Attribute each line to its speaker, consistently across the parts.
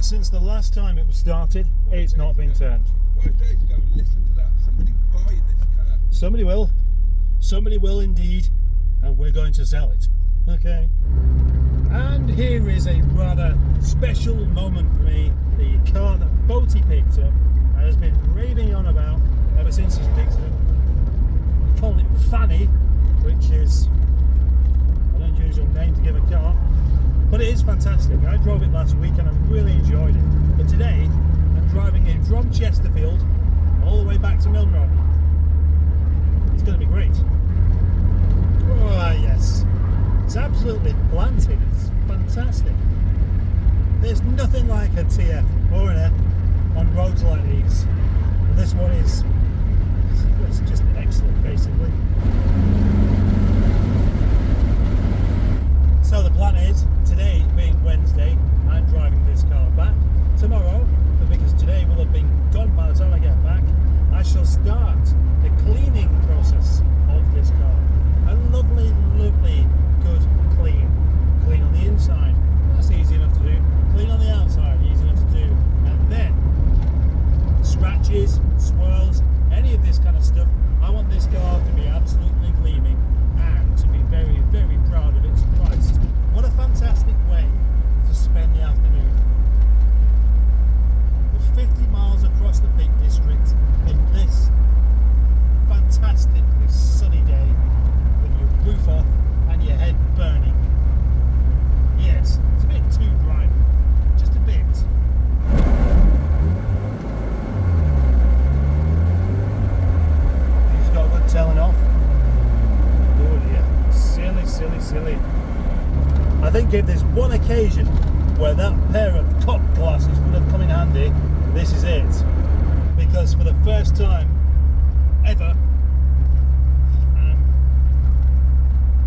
Speaker 1: Not since the last time it was started, it's not been turned.
Speaker 2: 5 days ago, listen to that. Somebody buy this car.
Speaker 1: Somebody will. Somebody will indeed. And we're going to sell it. Okay. And here is a rather special moment for me. The car that Boaty picked up and has been raving on about ever since he's picked it up. He called it Fanny, which is an unusual name to give a car. But it is fantastic. I drove it last week and I really enjoyed it. But today, I'm driving it from Chesterfield all the way back to Milnrow. It's going to be great. Oh yes, it's absolutely planted. It's fantastic. There's nothing like a TF or an F on roads like these. And this one is it's just excellent, basically. So the plan is, today being Wednesday, I'm driving this car back. Tomorrow, because today will have been gone by the time I get back, I shall start the cleaning process of this car. A lovely, lovely, good clean. Clean on the inside, that's easy enough to do. Clean on the outside, easy enough to do. And then, scratches, swirls, any of this kind of stuff, I want this car to be absolutely gleaming and to be very, very proud of its price. What a fantastic way to spend the afternoon. With 50 miles across the Peak District in this fantastically sunny day with your roof off and your head burning. Yes, it's a bit too bright, just a bit. He's got a good telling off. Oh dear, silly, silly, silly. I think if there's one occasion where that pair of top glasses would have come in handy, this is it. Because for the first time ever,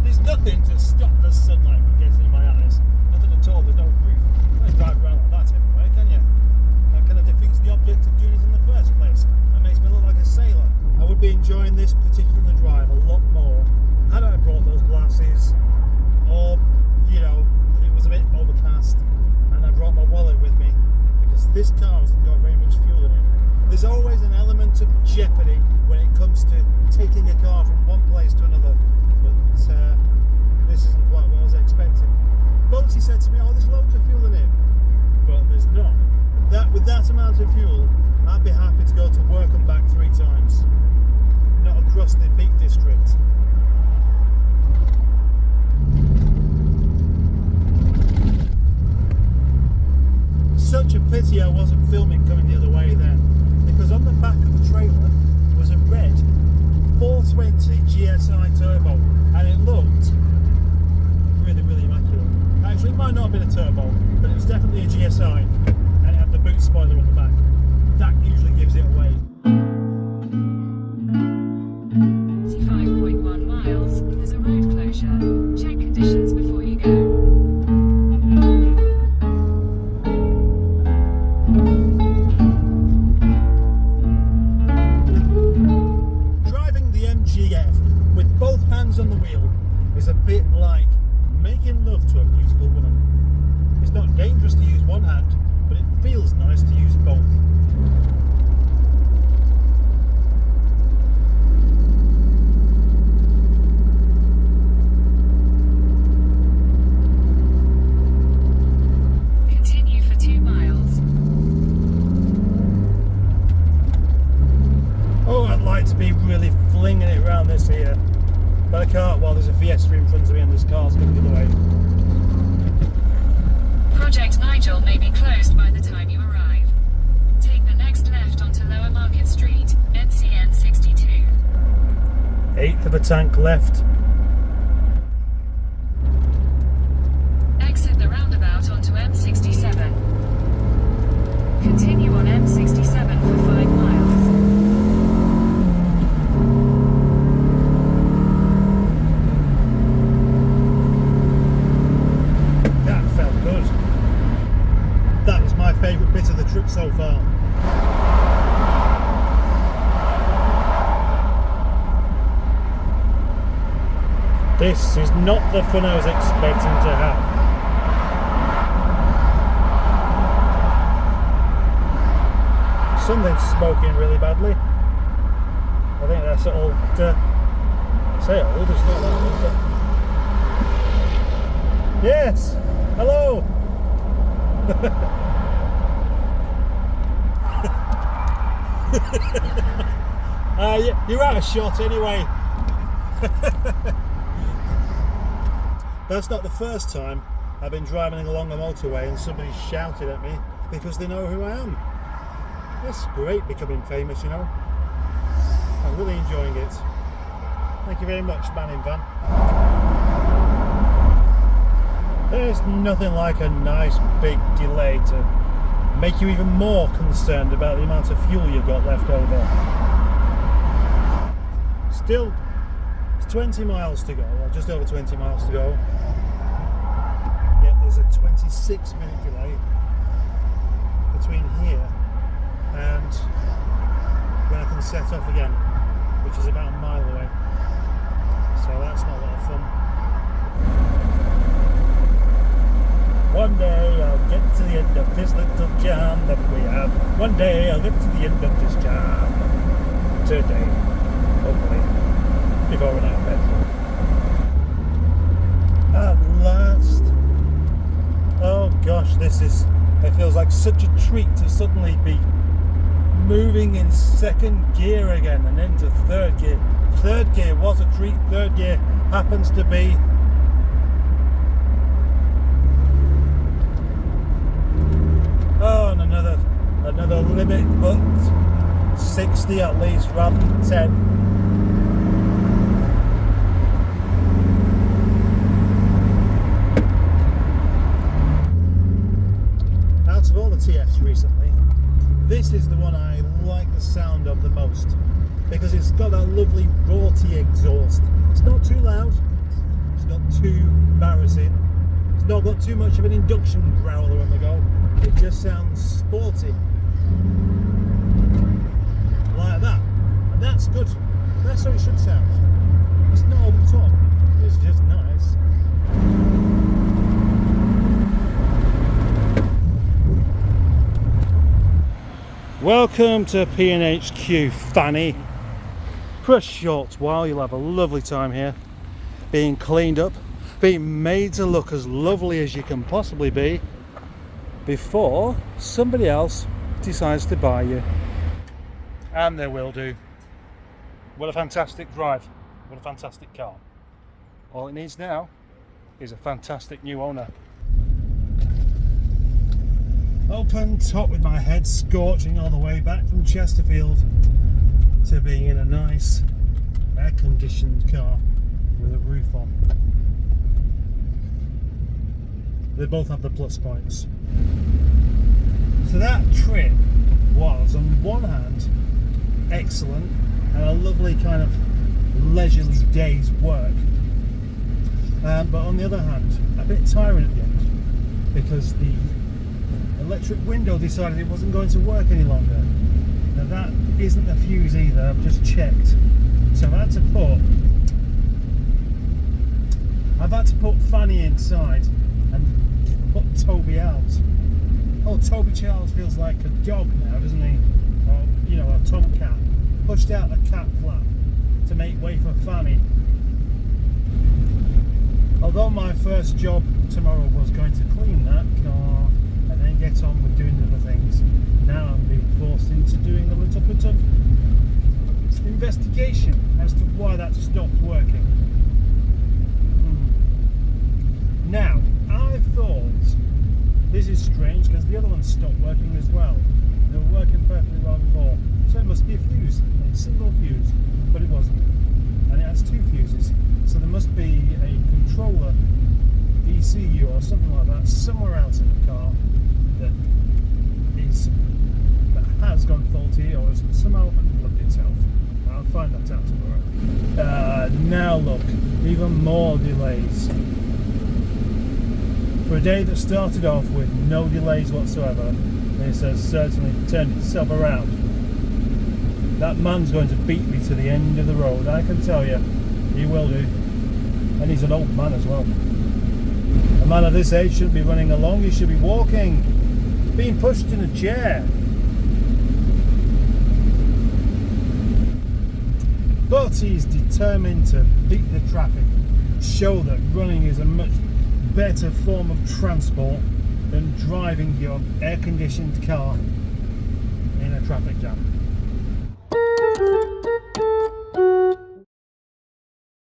Speaker 1: there's nothing to stop the sunlight from getting in my eyes. Nothing at all, there's no roof. You can't drive around like that everywhere, can you? That kind of defeats the object of doing it in the first place. That makes me look like a sailor. I would be enjoying this particular drive a lot more had I brought those glasses, or, you know, that it was a bit overcast and I brought my wallet with me, because this car hasn't got very much fuel in it. There's always an element of jeopardy when it comes to taking a car from one place to another, but this isn't quite what I was expecting. Boaty said to me, oh, there's loads of fuel in it, but there's not. With that amount of fuel, I'd be happy to go to work and back 3 times, not across the Peak District. Such a pity I wasn't filming coming the other way then, because on the back of the trailer was a red 420 GSI turbo, and it looked really, really immaculate. Actually, it might not have been a turbo, but it was definitely a GSI, and it had the boot spoiler on the back. That usually gives it away.
Speaker 3: 5.1 miles, there's a road closure. Check conditions before you go.
Speaker 1: With both hands on the wheel is a bit like making love to a beautiful woman. It's not dangerous to use one hand, but it feels nice to use both.
Speaker 3: Continue for 2 miles.
Speaker 1: Oh, I'd like to be really flinging it around this here, but I can't while there's a Fiesta in front of me and this car's going the other way.
Speaker 3: Project Nigel may be closed by the time you arrive. Take the next left onto Lower Market Street, NCN 62.
Speaker 1: 1/8 of a tank left.
Speaker 3: Exit the roundabout onto M67. Continue on M67 for 5 miles.
Speaker 1: Favourite bit of the trip so far. This is not the fun I was expecting to have. something's smoking really badly. I think that's old. Say old, it's not that old. But... Yes! Hello! You're out of shot anyway. That's not the first time I've been driving along a motorway and somebody shouted at me because they know who I am. It's great becoming famous, you know. I'm really enjoying it. Thank you very much, man in van. There's nothing like a nice big delay to make you even more concerned about the amount of fuel you've got left over. Still, it's 20 miles to go, or just over 20 miles to go. Yet there's a 26-minute delay between here and when I can set off again, which is about a mile away. So that's not a lot of fun. One day I'll get to the end of this little jam that we have. One day I'll get to the end of this jam. Today, hopefully, before I run out of petrol. At last. Oh gosh, it feels like such a treat to suddenly be moving in second gear again and into third gear. Third gear was a treat. Third gear happens to be and another limit, but 60 at least rather than 10. Out of all the TFs recently, this is the one I like the sound of the most because it's got that lovely raughty exhaust. It's not too loud, it's not too embarrassing, it's not got too much of an induction growler on the go. It just sounds sporty. Like that. And that's good. That's how it should sound. It's not over the top. It's just nice. Welcome to PNHQ, Fanny. For a short while you'll have a lovely time here. Being cleaned up. Being made to look as lovely as you can possibly be. Before somebody else decides to buy you. And they will do. What a fantastic drive. What a fantastic car. All it needs now is a fantastic new owner. Open top with my head scorching all the way back from Chesterfield to being in a nice air-conditioned car with a roof on. They both have the plus points. So that trip was, on one hand, excellent and a lovely kind of leisurely day's work, but on the other hand, a bit tiring at the end because the electric window decided it wasn't going to work any longer. Now that isn't the fuse either, I've just checked. So I've had to put Fanny inside and put Toby out. Oh, Toby Charles feels like a dog now, doesn't he? Or, you know, a tomcat. Pushed out the cat flap to make way for Fanny. Although my first job tomorrow was going to clean that car and then get on with doing other things, now I'm being forced into doing a little bit of investigation as to why that stopped working. Now, I thought this is strange because the other one stopped working as well. They were working perfectly well before, so it must be a fuse, a single fuse, but it wasn't. And it has two fuses, so there must be a controller, ECU or something like that, somewhere else in the car that has gone faulty or has somehow unplugged itself. I'll find that out tomorrow. Now look, even more delays. For a day that started off with no delays whatsoever, this has certainly turned itself around. That man's going to beat me to the end of the road, I can tell you. He will do. And he's an old man as well. A man of this age shouldn't be running along, he should be walking. Being pushed in a chair. but he's determined to beat the traffic, show that running is a much better form of transport than driving your air-conditioned car in a traffic jam.